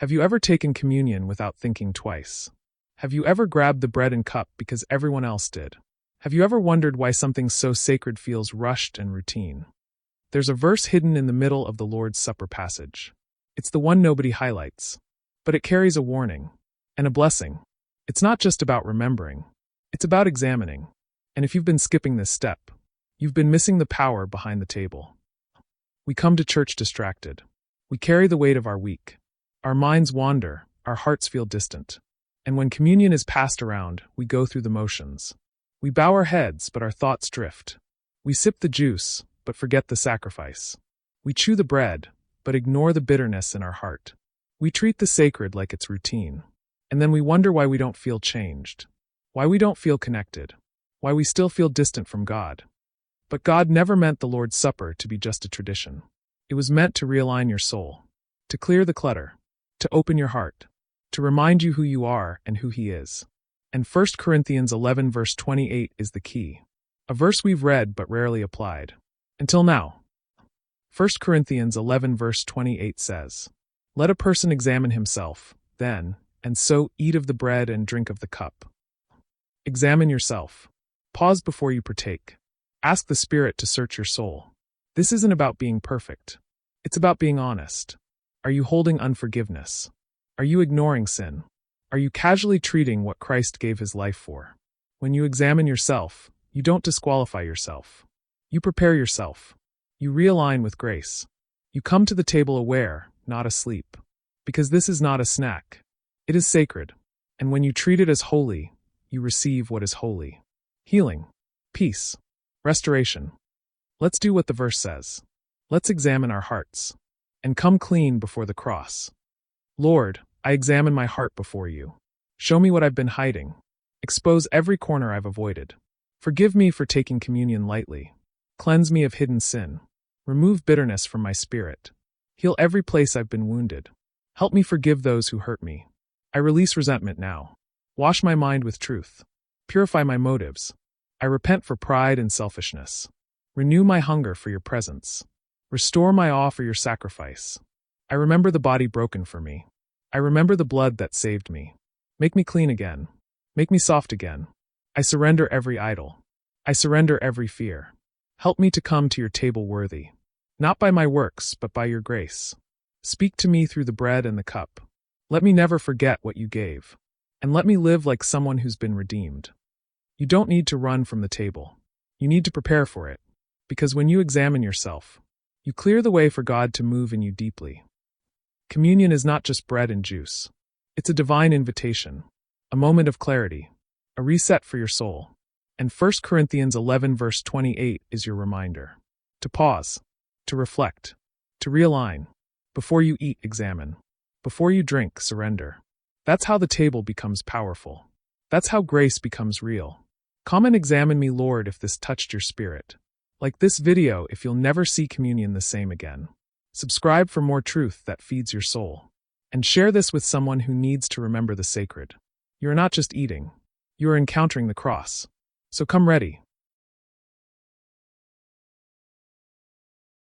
Have you ever taken communion without thinking twice? Have you ever grabbed the bread and cup because everyone else did? Have you ever wondered why something so sacred feels rushed and routine? There's a verse hidden in the middle of the Lord's Supper passage. It's the one nobody highlights, but it carries a warning and a blessing. It's not just about remembering, it's about examining. And if you've been skipping this step, you've been missing the power behind the table. We come to church distracted. We carry the weight of our week. Our minds wander, our hearts feel distant. And when communion is passed around, we go through the motions. We bow our heads, but our thoughts drift. We sip the juice, but forget the sacrifice. We chew the bread, but ignore the bitterness in our heart. We treat the sacred like it's routine. And then we wonder why we don't feel changed, why we don't feel connected, why we still feel distant from God. But God never meant the Lord's Supper to be just a tradition. It was meant to realign your soul, to clear the clutter, to open your heart, to remind you who you are and who He is. And 1 Corinthians 11 verse 28 is the key. A verse we've read but rarely applied. Until now. 1 Corinthians 11 verse 28 says, "Let a person examine himself, then, and so eat of the bread and drink of the cup." Examine yourself. Pause before you partake. Ask the Spirit to search your soul. This isn't about being perfect. It's about being honest. Are you holding unforgiveness? Are you ignoring sin? Are you casually treating what Christ gave His life for? When you examine yourself, you don't disqualify yourself. You prepare yourself. You realign with grace. You come to the table aware, not asleep. Because this is not a snack. It is sacred. And when you treat it as holy, you receive what is holy. Healing, peace, restoration. Let's do what the verse says. Let's examine our hearts and come clean before the cross. Lord, I examine my heart before you. Show me what I've been hiding. Expose every corner I've avoided. Forgive me for taking communion lightly. Cleanse me of hidden sin. Remove bitterness from my spirit. Heal every place I've been wounded. Help me forgive those who hurt me. I release resentment now. Wash my mind with truth. Purify my motives. I repent for pride and selfishness. Renew my hunger for your presence. Restore my awe for your sacrifice. I remember the body broken for me. I remember the blood that saved me. Make me clean again. Make me soft again. I surrender every idol. I surrender every fear. Help me to come to your table worthy. Not by my works, but by your grace. Speak to me through the bread and the cup. Let me never forget what you gave. And let me live like someone who's been redeemed. You don't need to run from the table. You need to prepare for it. Because when you examine yourself, you clear the way for God to move in you deeply. Communion is not just bread and juice. It's a divine invitation, a moment of clarity, a reset for your soul. And 1 Corinthians 11 verse 28 is your reminder. To pause, to reflect, to realign. Before you eat, examine. Before you drink, surrender. That's how the table becomes powerful. That's how grace becomes real. Come and examine me, Lord, if this touched your spirit. Like this video if you'll never see communion the same again. Subscribe for more truth that feeds your soul. And share this with someone who needs to remember the sacred. You are not just eating. You are encountering the cross. So come ready.